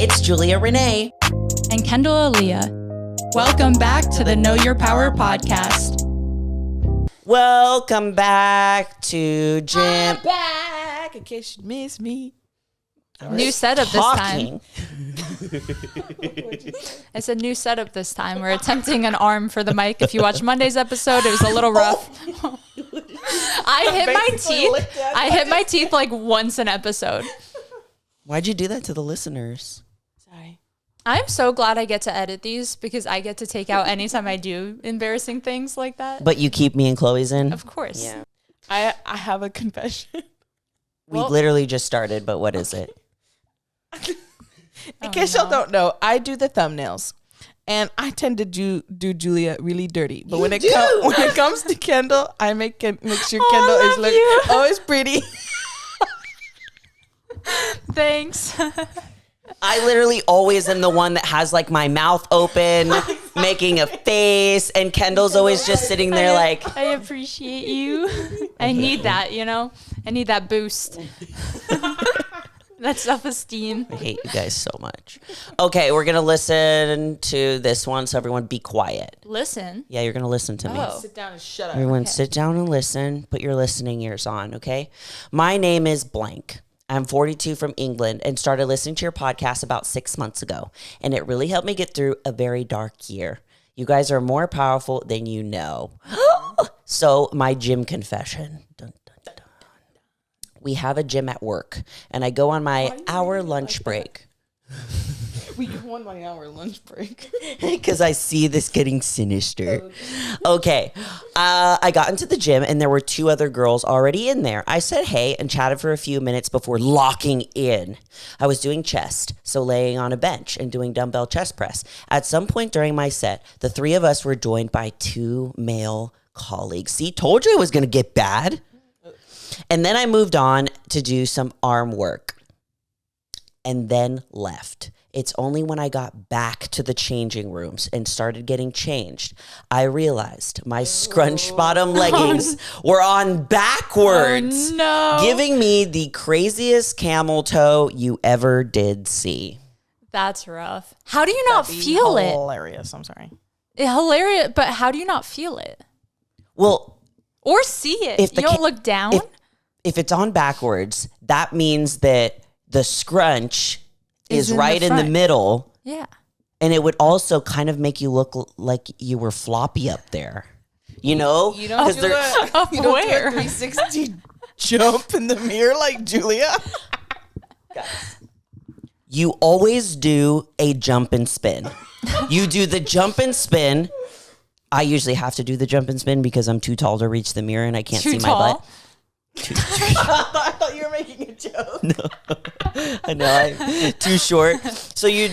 It's Julia Renee. And Kendall Aaliyah. Welcome back to the Know Your Power podcast. Welcome back to Gym. I'm back, in case you miss me. New setup this time. It's a new setup this time. We're attempting an arm for the mic. If you watch Monday's episode, it was a little rough. I hit my teeth like once an episode. Why'd you do that to the listeners? Sorry. I'm so glad I get to edit these because I get to take out anytime I do embarrassing things like that. But you keep me and Chloe's in? Of course. Yeah. I have a confession. We literally just started, but what is it? In case y'all don't know, I do the thumbnails. And I tend to do Julia really dirty. But when it comes to Kendall, I make sure Kendall is looking always pretty. Thanks. I literally always am the one that has like my mouth open, making a face, and Kendall's always just sitting there like, I appreciate you. I need that, I need that boost. That self-esteem. I hate you guys so much. Okay, we're going to listen to this one, so everyone be quiet. Listen? Yeah, you're going to listen to me. Sit down and shut up. Everyone sit down and listen. Put your listening ears on, okay? My name is blank. I'm 42 from England and started listening to your podcast about 6 months ago. And it really helped me get through a very dark year. You guys are more powerful than you know. So my gym confession. Dun, dun, dun. We have a gym at work and I go on my hour lunch break. We go on my hour lunch break. Because I see this getting sinister. Okay. I got into the gym and there were two other girls already in there. I said hey and chatted for a few minutes before locking in. I was doing chest, so laying on a bench and doing dumbbell chest press. At some point during my set, the three of us were joined by two male colleagues. See, told you it was going to get bad. And then I moved on to do some arm work and then left. It's only when I got back to the changing rooms and started getting changed, I realized my scrunch bottom leggings were on backwards, giving me the craziest camel toe you ever did see. That's rough. How do you not feel it? Hilarious. I'm sorry. Hilarious, but how do you not feel it? Well, or see it. You don't look down? If it's on backwards, that means that the scrunch is right in the middle. Yeah. And it would also kind of make you look like you were floppy up there. You know? You don't do a 360 jump in the mirror like Julia. You always do a jump and spin. You do the jump and spin. I usually have to do the jump and spin because I'm too tall to reach the mirror and I can't see my butt. I thought you were making a joke. No. I know, I'm too short. So you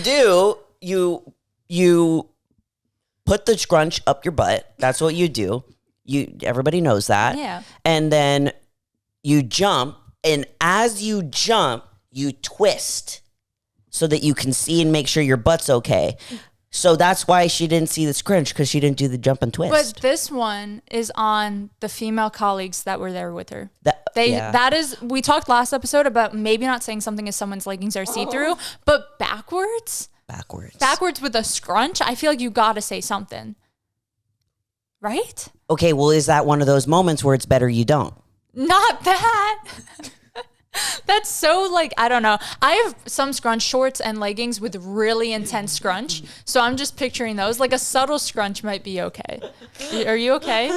put the scrunch up your butt. That's what you do. Everybody knows that. Yeah. And then you jump, and as you jump, you twist so that you can see and make sure your butt's okay. So that's why she didn't see the scrunch, because she didn't do the jump and twist. But this one is on the female colleagues that were there with her. We talked last episode about maybe not saying something if someone's leggings are see-through, but backwards with a scrunch, I feel like you got to say something. Right? Okay, well, is that one of those moments where it's better you don't? Not that. That's so I don't know. I have some scrunch shorts and leggings with really intense scrunch. So I'm just picturing those. Like a subtle scrunch might be okay. Are you okay?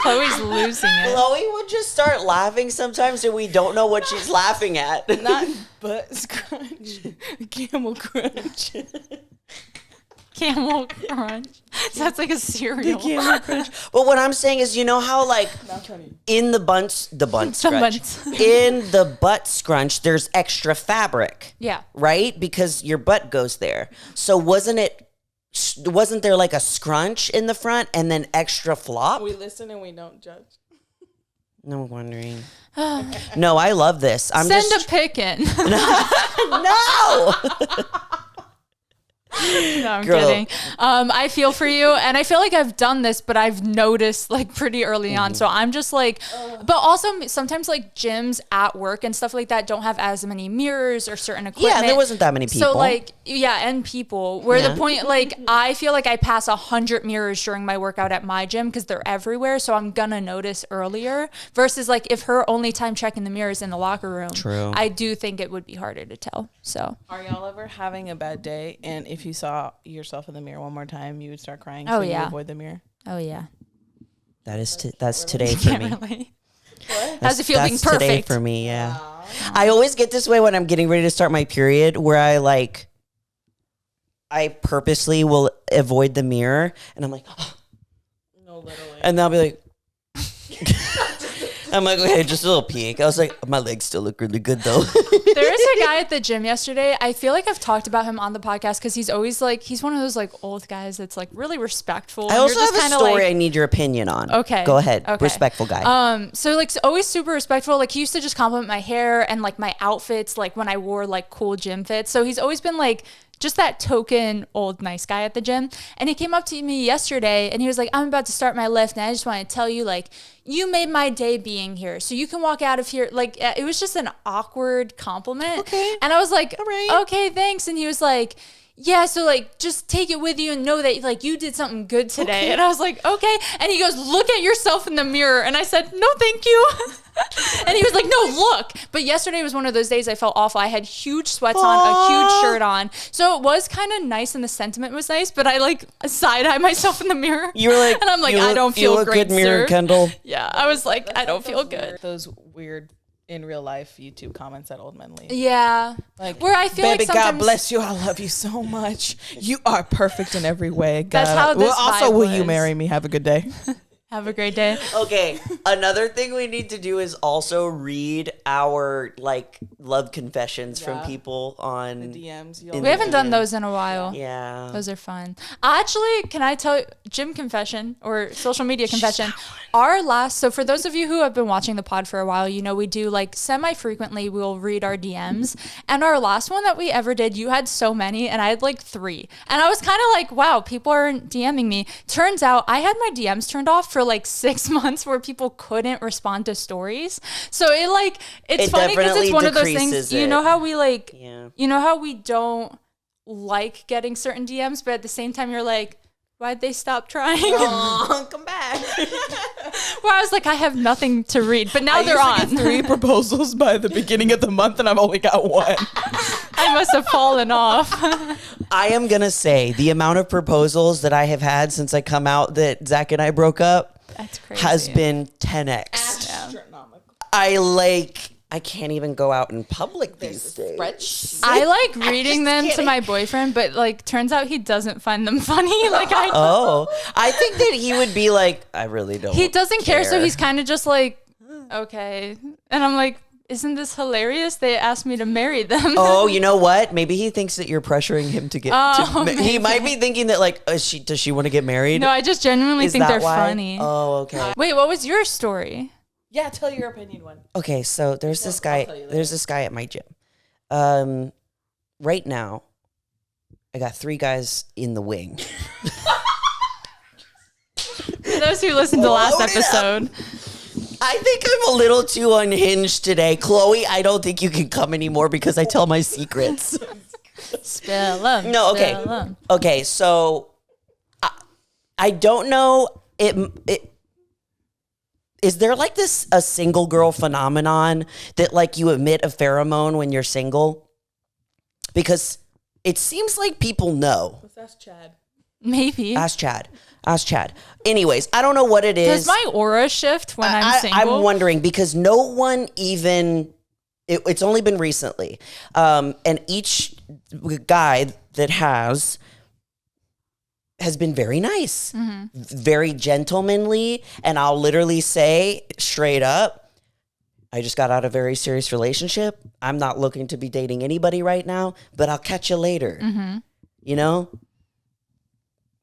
Chloe's losing it. Chloe would just start laughing sometimes and we don't know what she's laughing at. Not butt scrunch. Camel crunch. Camel crunch. That's like a cereal. The camel crunch. But what I'm saying is, you know how in the butt scrunch, in the butt scrunch, there's extra fabric. Yeah. Right? Because your butt goes there. So wasn't there like a scrunch in the front and then extra flop? We listen and we don't judge. No wondering. No, I love this. Send a pic in. No. No, I'm kidding. I feel for you, and I feel like I've done this, but I've noticed like pretty early on. So I'm just like, but also sometimes like gyms at work and stuff like that don't have as many mirrors or certain equipment. Yeah, there wasn't that many people. So like, and people. Where the point, like, I feel like I pass 100 mirrors during my workout at my gym because they're everywhere. So I'm gonna notice earlier. Versus like if her only time checking the mirrors in the locker room. True. I do think it would be harder to tell. So are y'all ever having a bad day, and if you saw yourself in the mirror one more time, you would start crying? Oh, so yeah. you avoid the mirror. Oh yeah. That's today for me. How's it feel being perfect? Today for me, yeah. I always get this way when I'm getting ready to start my period, where I purposely will avoid the mirror, and I'm like, oh. No, literally. And then I'll be like, I'm like, okay, just a little peek. I was like, my legs still look really good though. There is a guy at the gym yesterday. I feel like I've talked about him on the podcast because he's always like, he's one of those like old guys that's like really respectful. I also have a story I need your opinion on. Okay. Go ahead. Okay. Respectful guy. So like always super respectful. Like he used to just compliment my hair and like my outfits, like when I wore like cool gym fits. So he's always been like, just that token old nice guy at the gym. And he came up to me yesterday and he was like, I'm about to start my lift. And I just want to tell you, like, you made my day being here. So you can walk out of here. Like, it was just an awkward compliment. Okay. And I was like, all right. Okay, thanks. And he was like, yeah, so like just take it with you and know that like you did something good today. Okay. And I was like, okay. And he goes, look at yourself in the mirror. And I said, no, thank you. And he was like, no, look. But yesterday was one of those days I felt awful. I had huge sweats on, a huge shirt on. So it was kind of nice and the sentiment was nice, but I like side-eye myself in the mirror. You were like, and I'm like, I don't feel great, good mirror, sir. Kendall. Yeah, I was like, I don't feel good. Those weird in real life YouTube comments that old men leave. Yeah. Like, where I feel baby, like sometimes, God bless you. I love you so much. You are perfect in every way. God. That's how this Well, also, vibe will you was. marry me? Have a good day. Have a great day. Okay, another thing we need to do is also read our like love confessions from people on The DMs. We haven't done those in a while. Yeah. Those are fun. Actually, can I tell you, gym confession or social media confession? Our last, so for those of you who have been watching the pod for a while, you know, we do like semi-frequently, we'll read our DMs. And our last one that we ever did, you had so many and I had like 3. And I was kind of like, wow, people aren't DMing me. Turns out I had my DMs turned off for like 6 months where people couldn't respond to stories. So it's funny because it's one of those things, you know how we like, you know how we don't like getting certain DMs, but at the same time you're like, why'd they stop trying? Oh, come back. Where I was like, I have nothing to read, but now they're on. Get 3 proposals by the beginning of the month, and I've only got 1. I must have fallen off. I am gonna say the amount of proposals that I have had since I come out that Zach and I broke up has been 10x. I can't even go out in public these days. I like reading them to my boyfriend, but like turns out he doesn't find them funny. Like I think that he would be like, I really don't. He doesn't care, so he's kind of just like, okay. And I'm like, isn't this hilarious? They asked me to marry them. Oh, you know what? Maybe he thinks that you're pressuring him to get. He might be thinking that like, does she want to get married? No, I just genuinely think they're funny. Oh, okay. Wait, what was your story? Yeah, tell your opinion one. Okay, so there's this guy. There's this guy at my gym. Right now, I got 3 guys in the wing. For those who listened to last episode. I think I'm a little too unhinged today. Chloe, I don't think you can come anymore because I tell my secrets. Spill them. No, okay. Spill 'em. Okay, so I don't know. Is there like a single girl phenomenon that like you emit a pheromone when you're single? Because it seems like people know. Let's ask Chad. Maybe. Ask Chad. Anyways, I don't know what it is. Does my aura shift when I'm single? I'm wondering because no one even, it's only been recently. And each guy that has been very nice, very gentlemanly. And I'll literally say straight up, I just got out of a very serious relationship. I'm not looking to be dating anybody right now, but I'll catch you later. You know?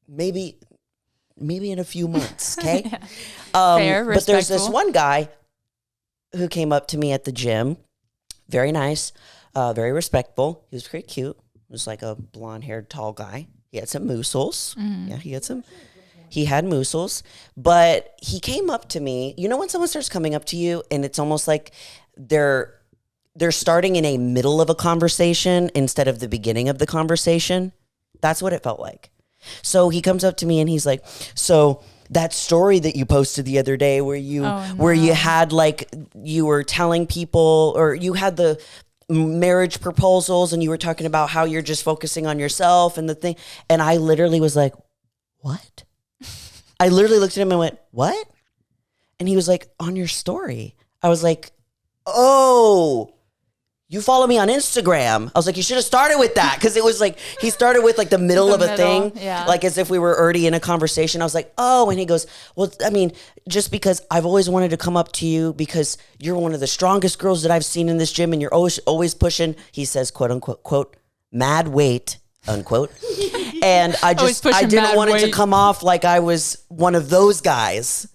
Maybe in a few months, okay? Fair, but there's this respectful. one guy who came up to me at the gym. Very nice, very respectful. He was pretty cute. He was like a blonde-haired, tall guy. He had some muscles. Yeah, he had muscles. But he came up to me. You know when someone starts coming up to you and it's almost like they're starting in a middle of a conversation instead of the beginning of the conversation? That's what it felt like. So he comes up to me and he's like, so that story that you posted the other day where you had like, you were telling people, or you had the marriage proposals and you were talking about how you're just focusing on yourself and the thing. And I literally was like, what? I literally looked at him and went, what? And he was like, on your story. I was like, oh, you follow me on Instagram. I was like, you should have started with that. Cause it was like, he started with like the middle of a thing, like as if we were already in a conversation. I was like, oh, and he goes, well, I mean, just because I've always wanted to come up to you because you're one of the strongest girls that I've seen in this gym and you're always pushing, he says, quote unquote, quote, mad weight, unquote. And I didn't want it to come off like I was one of those guys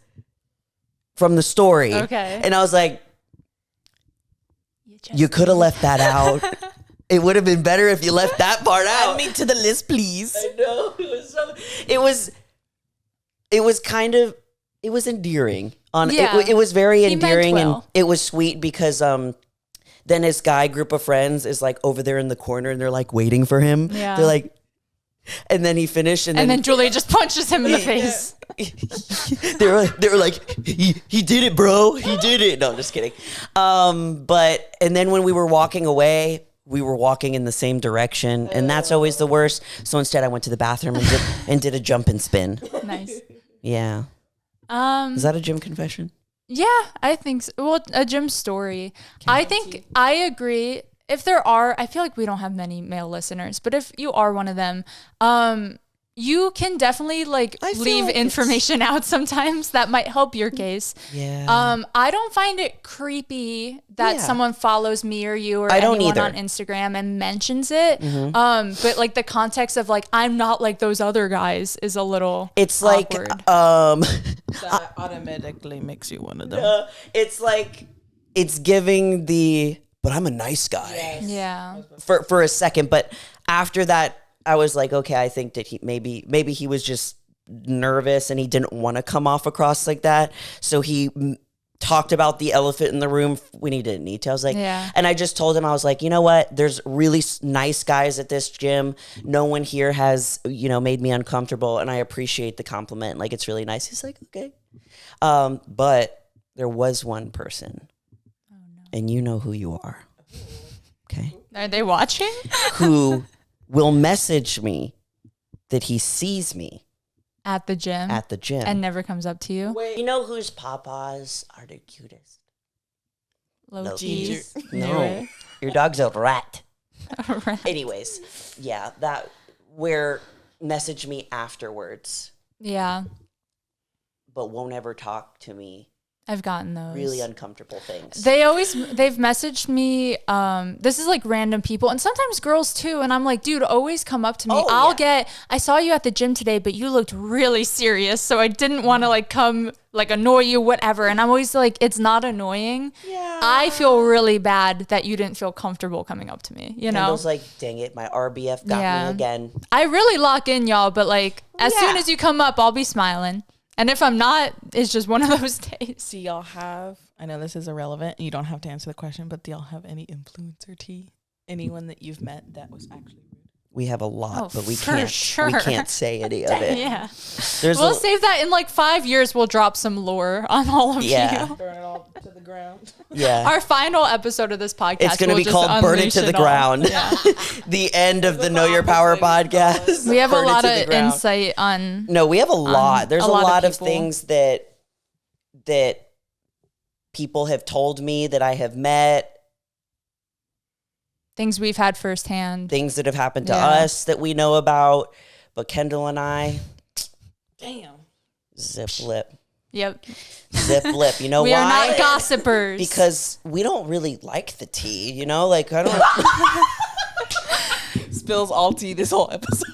from the story. Okay. And I was like, you could have left that out. It would have been better if you left that part out. Add me to the list, please. I know. It was endearing. It was very endearing and it was sweet because then his guy group of friends is like over there in the corner and they're like waiting for him. Yeah. They're like, and then he finished and then Julia just punches him in the face. they were like, he did it, bro. He did it. No, I'm just kidding. But then when we were walking away, we were walking in the same direction, and that's always the worst. So instead, I went to the bathroom and did a jump and spin. Nice. Yeah. Is that a gym confession? Yeah, I think so. Well, a gym story. I think I agree. If there are, I feel like we don't have many male listeners, but if you are one of them, you can definitely leave information out sometimes that might help your case. Yeah. I don't find it creepy that someone follows me or you or anyone on Instagram and mentions it. Mm-hmm. But like the context of like, I'm not like those other guys is a little awkward. That automatically makes you one of them. It's like, it's giving but I'm a nice guy. Yes. Yeah. For a second. But after that, I was like, okay, I think that maybe he was just nervous and he didn't want to come off across like that. So he talked about the elephant in the room when he didn't need to. I was like, and I just told him, I was like, you know what? There's really nice guys at this gym. No one here has, made me uncomfortable. And I appreciate the compliment. Like, it's really nice. He's like, okay. But there was one person. And you know who you are. Okay. Are they watching? Who will message me that he sees me at the gym and never comes up to you. Wait. You know whose papas are the cutest? Loki's. No, your dog's a rat. A rat. Anyways, where message me afterwards. Yeah. But won't ever talk to me. I've gotten those. Really uncomfortable things. They've messaged me, this is like random people and sometimes girls too. And I'm like, dude, always come up to me. I saw you at the gym today, but you looked really serious. So I didn't want to like come like annoy you, whatever. And I'm always like, it's not annoying. Yeah. I feel really bad that you didn't feel comfortable coming up to me, And I was like, dang it, my RBF got me again. I really lock in, y'all, but like as soon as you come up, I'll be smiling. And if I'm not, it's just one of those days. Do y'all have, I know this is irrelevant, you don't have to answer the question, but do y'all have any influencer tea? Anyone that you've met that was actually rude? We have a lot, but we can't say any of it. Yeah. We'll save that in like 5 years. We'll drop some lore on all of you. Burn it all to the ground. Yeah. Our final episode of this podcast. It's going to be called Burn It to the Ground. Yeah. The end of the Know Your Power podcast. We have a lot of insight on. No, we have a lot. There's a lot of things that people have told me that I have met. Things we've had firsthand. Things that have happened to us that we know about. But Kendall and I. Damn. Zip lip. Yep. Zip lip. You know why? We are not gossipers. Because we don't really like the tea, Like, I don't. Spills all tea this whole episode.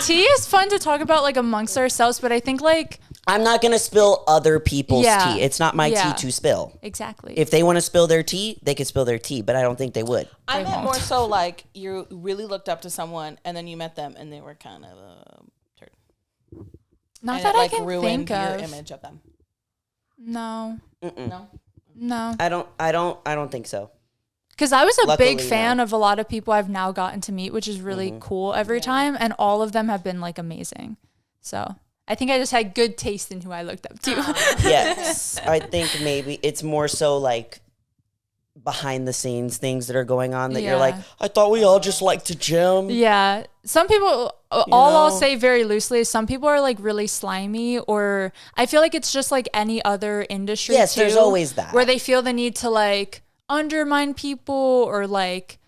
Tea is fun to talk about, like, amongst ourselves. But I think, like, I'm not going to spill other people's tea. It's not my tea to spill. Exactly. If they want to spill their tea, they could spill their tea, but I don't think they would. I meant more so like you really looked up to someone and then you met them and they were kind of turd. Not and that it, I like, can ruined think of. your image of them. No. No. No. I don't think so. Because I was a Luckily, big fan of a lot of people I've now gotten to meet, which is really cool every time, and all of them have been like amazing. So I think I just had good taste in who I looked up to. Yes. I think maybe it's more so like behind the scenes things that are going on that you're like, I thought we all just liked to gym. Yeah. Some people, I'll say very loosely, some people are like really slimy, or I feel like it's just like any other industry. Yes, too, there's always that. Where they feel the need to like undermine people or like,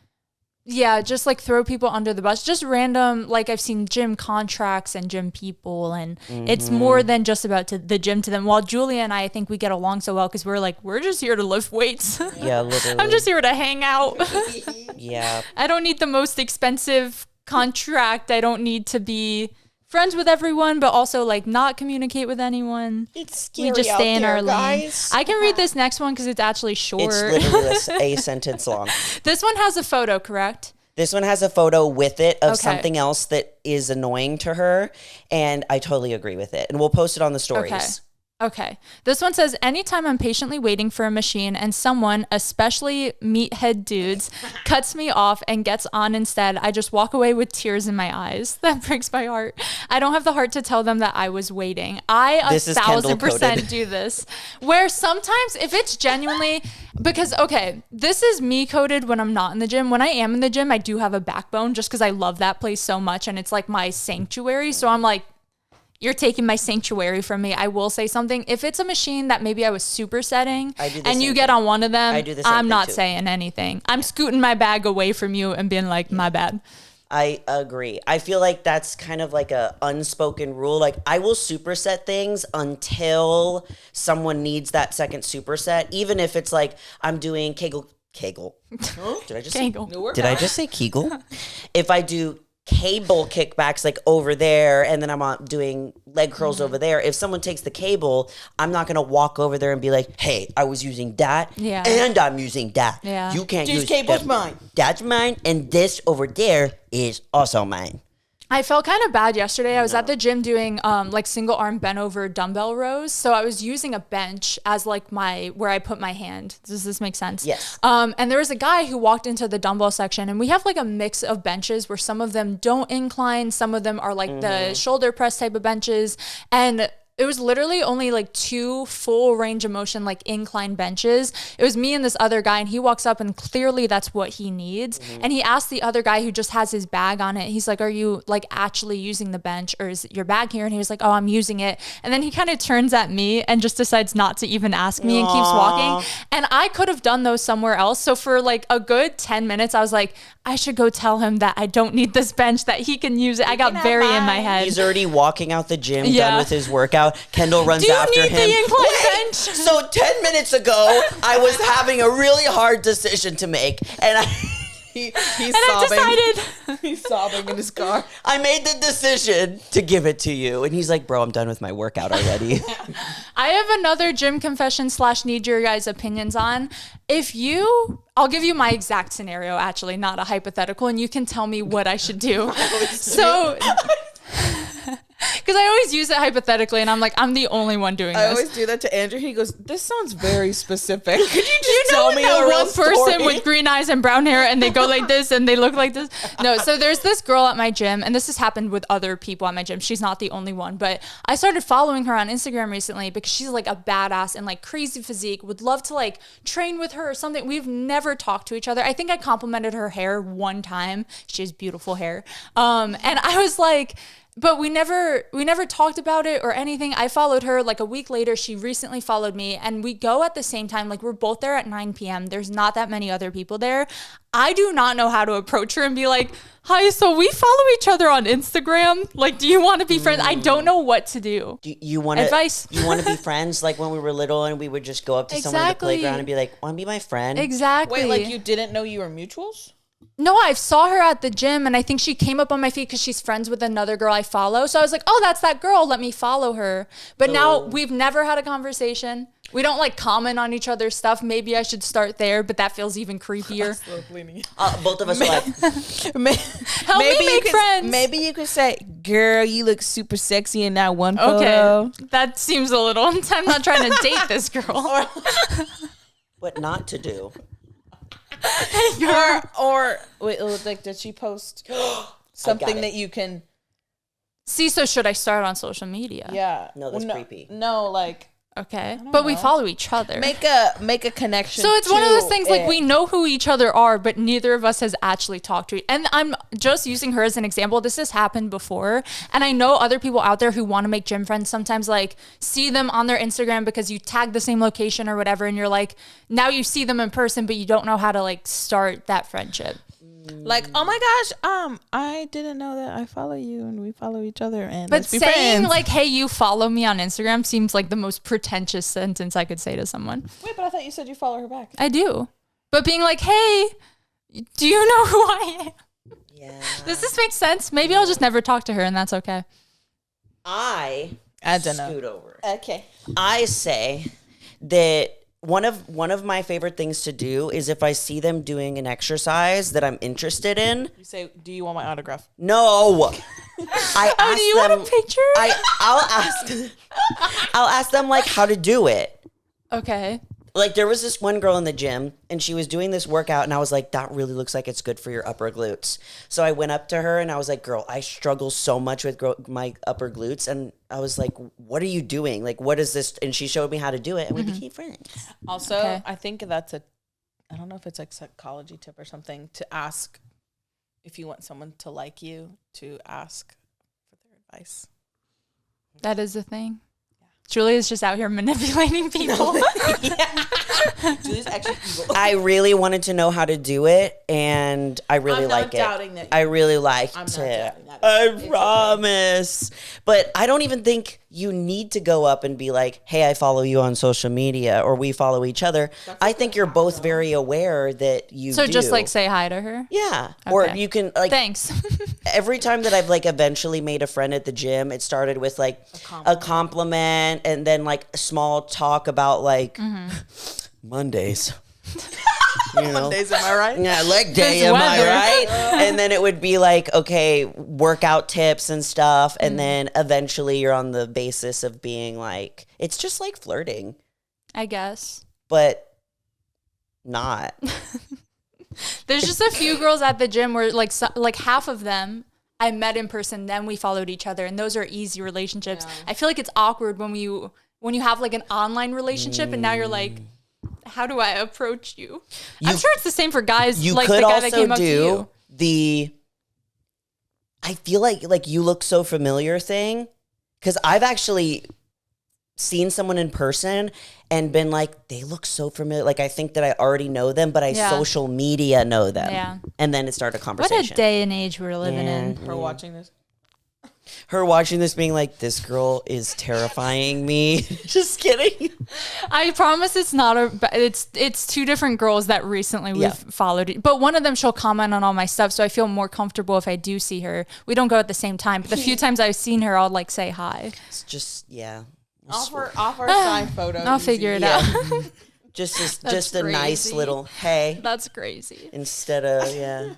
just like throw people under the bus. Just random, like I've seen gym contracts and gym people, and it's more than just about the gym to them. While Julia and I think we get along so well because we're just here to lift weights. Yeah, literally. I'm just here to hang out. Yeah. I don't need the most expensive contract. I don't need to be friends with everyone, but also like not communicate with anyone. It's scary. We just stay in our lane. Guys. I can read this next one because it's actually short. It's literally a sentence long. This one has a photo, correct? This one has a photo with it of something else that is annoying to her, and I totally agree with it. And we'll post it on the stories. Okay. This one says, anytime I'm patiently waiting for a machine and someone, especially meathead dudes, cuts me off and gets on instead, I just walk away with tears in my eyes. That breaks my heart. I don't have the heart to tell them that I was waiting. I 1,000% do this. Where sometimes if it's genuinely, because, this is me coded when I'm not in the gym. When I am in the gym, I do have a backbone just because I love that place so much and it's like my sanctuary. So I'm like, you're taking my sanctuary from me. I will say something. If it's a machine that maybe I was supersetting and you get on one of them, I'm not saying anything. I'm scooting my bag away from you and being like, my bad. I agree. I feel like that's kind of like a unspoken rule. Like I will superset things until someone needs that second superset. Even if it's like I'm doing Kegel. Did I just Kegel. Did I just say Kegel? If I do cable kickbacks like over there and then I'm doing leg curls over there, if someone takes the cable, I'm not gonna walk over there and be like, hey, I was using that and I'm using that. You can't use cable's mine. That's mine, and this over there is also mine. I felt kind of bad yesterday. I was at the gym doing like single arm bent over dumbbell rows. So I was using a bench as like where I put my hand. Does this make sense? Yes. And there was a guy who walked into the dumbbell section, and we have like a mix of benches where some of them don't incline. Some of them are like the shoulder press type of benches. And it was literally only like 2 full range of motion, like incline benches. It was me and this other guy, and he walks up and clearly that's what he needs. And he asked the other guy who just has his bag on it. He's like, are you like actually using the bench, or is your bag here? And he was like, oh, I'm using it. And then he kind of turns at me and just decides not to even ask me and keeps walking. And I could have done those somewhere else. So for like a good 10 minutes, I was like, I should go tell him that I don't need this bench, that he can use it. I got very in my head. He's already walking out the gym, done with his workout. Kendall runs after him. Do you need the incline bench? So 10 minutes ago, I was having a really hard decision to make, and he's sobbing. I decided. He's sobbing in his car. I made the decision to give it to you, and he's like, bro, I'm done with my workout already. I have another gym confession / need your guys' opinions on. I'll give you my exact scenario, actually, not a hypothetical, and you can tell me what I should do. So, because I always use it hypothetically, and I'm like, I'm the only one doing this. I always do that to Andrew. He goes, this sounds very specific. Could you just tell me a real story? Person with green eyes and brown hair, and they go like this, and they look like this? No, so there's this girl at my gym, and this has happened with other people at my gym. She's not the only one, but I started following her on Instagram recently because she's like a badass and like crazy physique. Would love to like train with her or something. We've never talked to each other. I think I complimented her hair one time. She has beautiful hair. And I was like, but we never talked about it or anything. I followed her like a week later. She recently followed me, and we go at the same time. Like we're both there at 9 p.m. There's not that many other people there. I do not know how to approach her and be like, hi, so we follow each other on Instagram. Like, do you want to be friends? I don't know what to do. You want advice? You want to be friends? Like when we were little and we would just go up to someone at the playground and be like, want to be my friend? Exactly. Wait, like you didn't know you were mutuals? No, I saw her at the gym, and I think she came up on my feed because she's friends with another girl I follow. So I was like, oh, that's that girl. Let me follow her. But now we've never had a conversation. We don't like comment on each other's stuff. Maybe I should start there, but that feels even creepier. Both of us are like, help me make friends. Maybe you could say, girl, you look super sexy in that one photo. Okay, that seems a little, I'm not trying to date this girl. What not to do. or wait, like, did she post something that you can see? So should I start on social media? Yeah. No, that's creepy. No, like, okay, but we follow each other. Make a connection. So it's one of those things like we know who each other are, but neither of us has actually talked to each. And I'm just using her as an example. This has happened before, and I know other people out there who want to make gym friends sometimes like see them on their Instagram because you tag the same location or whatever, and you're like, now you see them in person, but you don't know how to like start that friendship. Like, oh my gosh, I didn't know that I follow you and we follow each other, and but let's be saying friends. like, hey, you follow me on Instagram seems like the most pretentious sentence I could say to someone. Wait, but I thought you said you follow her back. I do, but being like, hey, do you know who I am? Yeah. Does this make sense? Maybe I'll just never talk to her, and that's okay. I don't know. Scoot over. Okay. I say that one of my favorite things to do is if I see them doing an exercise that I'm interested in. You say, "Do you want my autograph?" No. I ask do you them, want a picture? I'll ask them like how to do it. Okay. Like there was this one girl in the gym and she was doing this workout and I was like, that really looks like it's good for your upper glutes. So I went up to her and I was like, girl, I struggle so much with my upper glutes. And I was like, what are you doing? Like, what is this? And she showed me how to do it and we became friends. Also, I think that's I don't know if it's like psychology tip or something, to ask if you want someone to like you, to ask for their advice. That is a thing. Julia's just out here manipulating people. Julia's actually evil. I really wanted to know how to do it, and I really like it. I really liked it. I promise. But I don't even think you need to go up and be like, hey, I follow you on social media, or we follow each other. I think you're both very aware that you do. So just like say hi to her? Yeah. Okay. Or you can like. Thanks. Every time that I've like eventually made a friend at the gym, it started with like a compliment and then like a small talk about like Mondays. You know? Mondays, am I right? Yeah, leg day, am I right? And then it would be like, okay, workout tips and stuff. And then eventually you're on the basis of being like, it's just like flirting. I guess. But not. There's just a few girls at the gym where like half of them I met in person, then we followed each other, and those are easy relationships. Yeah. I feel like it's awkward when you have like an online relationship and now you're like, how do I approach you? I'm sure it's the same for guys. You like could the guy also that came up to you. I feel like you look so familiar thing, because I've actually seen someone in person and been like, they look so familiar. Like I think that I already know them, but I social media know them. Yeah. And then it started a conversation. What a day and age we're living in. Her watching this. Her watching this being like, this girl is terrifying me. Just kidding. I promise it's not it's two different girls that recently we've followed. But one of them, she'll comment on all my stuff, so I feel more comfortable if I do see her. We don't go at the same time, but the few times I've seen her, I'll like say hi. It's just, Offer side photo. I'll figure it out. just a nice little hey. That's crazy. Instead of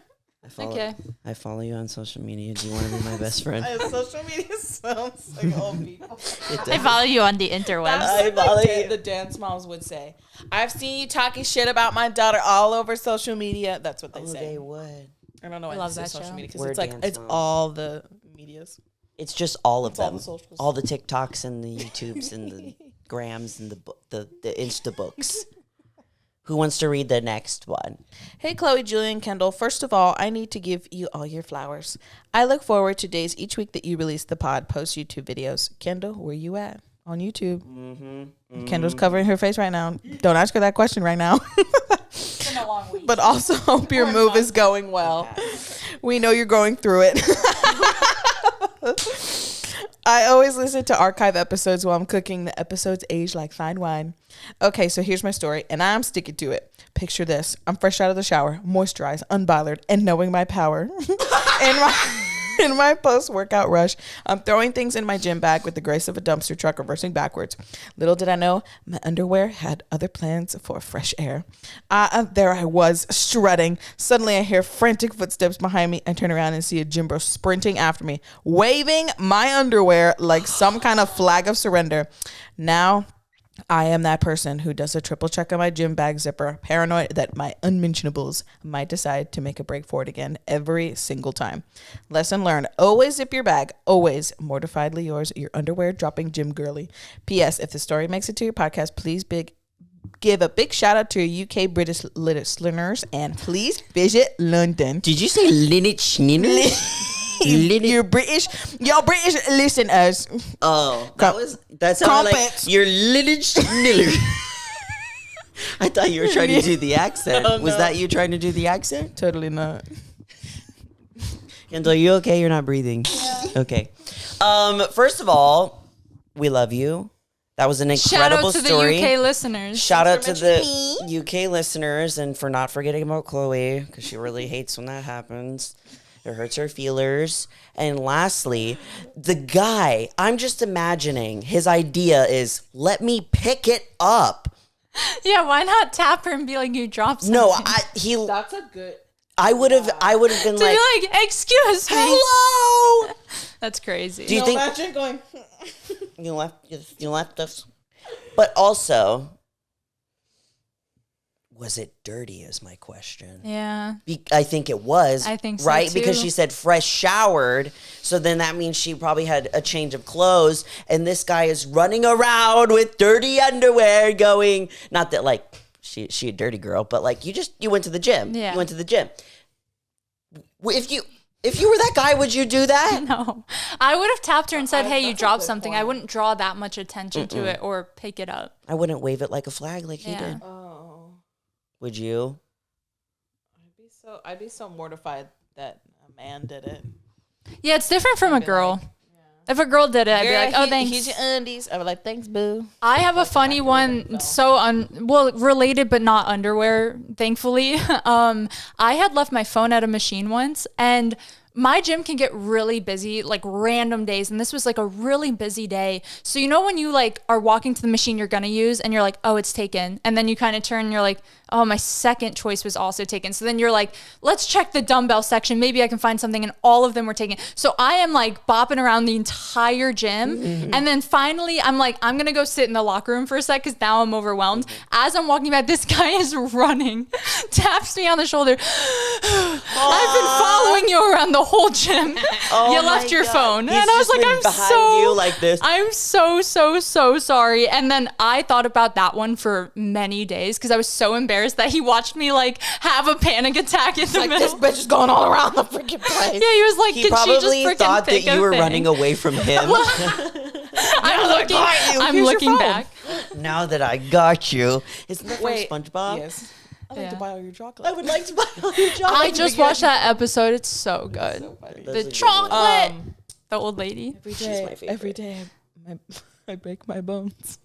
I follow you on social media. Do you want to be my best friend? Social media sounds like old people. I follow you on the interwebs. I follow you. The dance moms would say, I've seen you talking shit about my daughter all over social media. That's what they say. They would. I don't know why I love that social media, because it's like it's all the medias. It's just all of them. All the TikToks and the YouTubes and the Grams and the Insta books. Who wants to read the next one? Hey, Chloe, Julian, Kendall. First of all, I need to give you all your flowers. I look forward to days each week that you release the pod, post YouTube videos. Kendall, where you at? On YouTube. Kendall's covering her face right now. Don't ask her that question right now. It's been a long week. But also hope your move is going well. We know you're going through it. I always listen to archive episodes while I'm cooking. The episodes age like fine wine. Okay, so here's my story, and I'm sticking to it. Picture this. I'm fresh out of the shower, moisturized, unbothered, and knowing my power. In my post-workout rush, I'm throwing things in my gym bag with the grace of a dumpster truck reversing backwards. Little did I know, my underwear had other plans for fresh air. There I was, strutting. Suddenly, I hear frantic footsteps behind me. I turn around and see a gym bro sprinting after me, waving my underwear like some kind of flag of surrender. Now, I am that person who does a triple check on my gym bag zipper, paranoid that my unmentionables might decide to make a break for it again every single time. Lesson learned. Always zip your bag. Always. Mortifiedly yours, your underwear dropping gym girly. P.S. If the story makes it to your podcast, please give a big shout out to your UK British listeners and please visit London. Did you say lineage? You're British. Y'all British listeners. Oh, that sounded like your lineage. I thought you were trying to do the accent. No. Was that you trying to do the accent? Totally not. Kendall, are you okay? You're not breathing. Yeah. Okay. First of all, we love you. That was an incredible story. Shout out to the UK listeners. Shout out to the UK listeners and for not forgetting about Chloe because she really hates when that happens. It hurts her feelers. And lastly, the guy, I'm just imagining his idea is, let me pick it up. Yeah, why not tap her and be like, you dropped something? No, that's a good. I would have been so like, you're like, excuse me. Hello. That's crazy. Do you think imagine going? you left us? But also, was it dirty is my question. Yeah. I think it was. I think so right? too. Because she said fresh showered. So then that means she probably had a change of clothes. And this guy is running around with dirty underwear going, not that like she a dirty girl, but like you went to the gym. Yeah. You went to the gym. If you were that guy, would you do that? No. I would have tapped her and said, hey, you dropped something. I wouldn't draw that much attention to it or pick it up. I wouldn't wave it like a flag like he did. Oh. Would you? I'd be so mortified that a man did it. Yeah, it's different from a girl. Like, if a girl did it, I'd be like, oh, thanks. Here's your undies. I'd be like, thanks, boo. I have a funny one, related but not underwear, thankfully. I had left my phone at a machine once, and my gym can get really busy, like random days. And this was like a really busy day. So, you know, when you like are walking to the machine you're going to use and you're like, oh, it's taken. And then you kind of turn and you're like, oh, my second choice was also taken. So then you're like, let's check the dumbbell section. Maybe I can find something. And all of them were taken. So I am like bopping around the entire gym. Mm-hmm. And then finally I'm like, I'm going to go sit in the locker room for a sec because now I'm overwhelmed. As I'm walking back, this guy is running, taps me on the shoulder. I've been following you around the whole gym. You left your phone. He's and I was like, you like this. I'm so sorry. And then I thought about that one for many days because I was so embarrassed that he watched me like have a panic attack in the middle. This bitch is going all around the freaking place. Yeah, he was like, he probably thought that you were running away from him. I'm looking back. Now that I got you. Isn't that from SpongeBob? Yes. I'd like to buy all your chocolate. I would like to buy all your chocolate. I just watched that episode. It's so good. So the chocolate. The old lady. Every day I break my bones.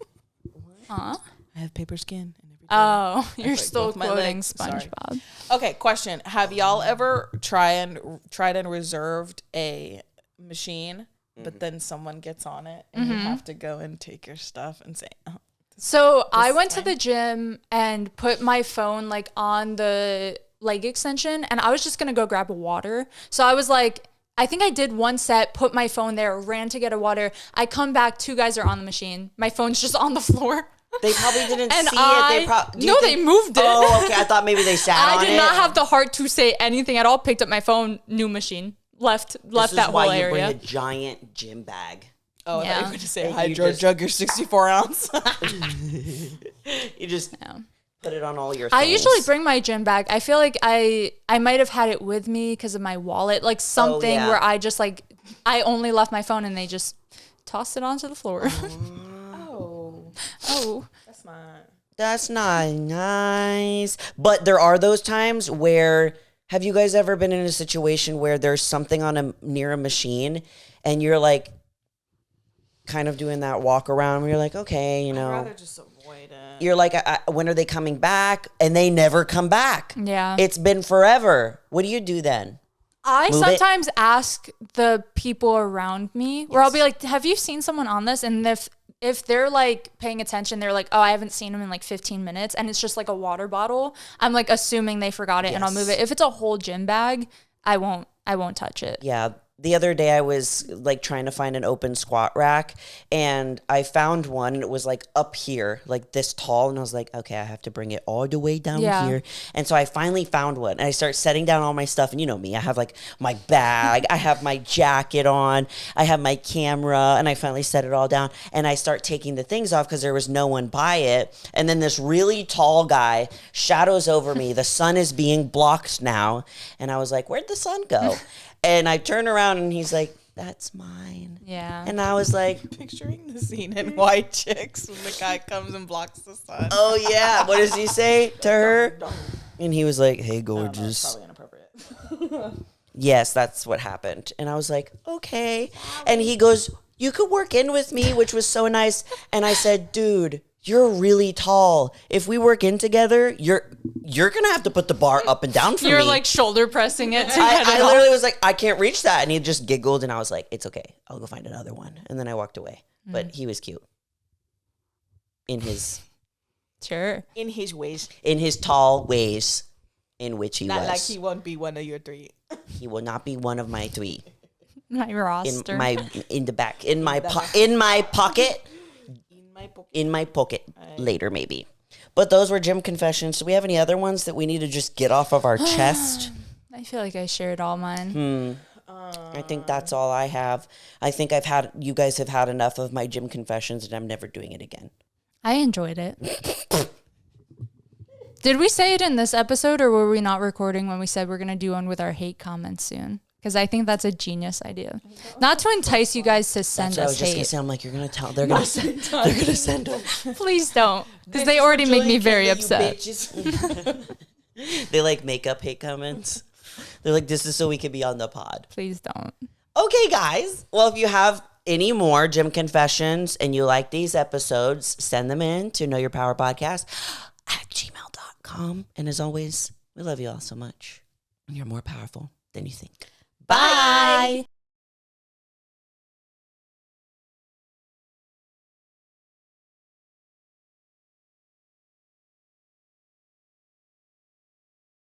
Huh? I have paper skin. Oh, you're still quoting SpongeBob. Sorry. Okay, question. Have y'all ever tried and reserved a machine, but then someone gets on it and you have to go and take your stuff and say, oh. So I went to the gym and put my phone like on the leg extension and I was just going to go grab a water. So I was like, I think I did one set, put my phone there, ran to get a water. I come back, 2 guys are on the machine. My phone's just on the floor. They probably didn't see it. They moved it. Oh, okay. I thought maybe they sat on it. I did not have the heart to say anything at all. Picked up my phone, new machine. Left that whole area. This is why you bring a giant gym bag. Oh, yeah. I thought you were going to say hydro jug your 64 ounce. You just put it on all your things. I usually bring my gym bag. I feel like I might have had it with me because of my wallet. Like something where I just like, I only left my phone and they just tossed it onto the floor. Oh. That's not nice. But there are those times where, have you guys ever been in a situation where there's something near a machine and you're like, kind of doing that walk around where you're like, okay, you know. I'd rather just avoid it. You're like, when are they coming back? And they never come back. Yeah. It's been forever. What do you do then? I sometimes ask the people around me where I'll be like, have you seen someone on this? And if they're like paying attention, they're like, oh, I haven't seen them in like 15 minutes. And it's just like a water bottle. I'm like assuming they forgot it and I'll move it. If it's a whole gym bag, I won't touch it. Yeah. The other day I was like trying to find an open squat rack and I found one and it was like up here, like this tall. And I was like, okay, I have to bring it all the way down here. And so I finally found one and I start setting down all my stuff. And you know me, I have like my bag, I have my jacket on, I have my camera, and I finally set it all down. And I start taking the things off because there was no one by it. And then this really tall guy shadows over me. The sun is being blocked now. And I was like, where'd the sun go? And I turn around and he's like, that's mine. Yeah. And I was like, picturing the scene in White Chicks when the guy comes and blocks the sun. oh yeah. What does he say to her? And he was like, hey, gorgeous. Probably inappropriate. Yes, that's what happened. And I was like, okay. And he goes, you could work in with me, which was so nice. And I said, dude, you're really tall. If we work in together, you're gonna have to put the bar up and down for me. You're like shoulder pressing it. I literally was like, I can't reach that, and he just giggled, and I was like, it's okay, I'll go find another one. And then I walked away. But he was cute in his in his ways, in his tall ways, in which he not was. like he won't be one of your three. He will not be one of my three. My roster. In my pocket. In my pocket later, maybe. But those were gym confessions. Do we have any other ones that we need to just get off of our chest? I feel like I shared all mine. I think that's all I have. I think you guys have had enough of my gym confessions and I'm never doing it again. I enjoyed it. Did we say it in this episode or were we not recording when we said we're going to do one with our hate comments soon? Because I think that's a genius idea. Not to entice you guys to send us hate. I was just going to say, I'm like, you're going to tell. They're going to send them. Please don't. Because they already make me very upset. They like make up hate comments. They're like, this is so we can be on the pod. Please don't. Okay, guys. Well, if you have any more gym confessions and you like these episodes, send them in to knowyourpowerpodcast@gmail.com. And as always, we love you all so much. You're more powerful than you think. Bye.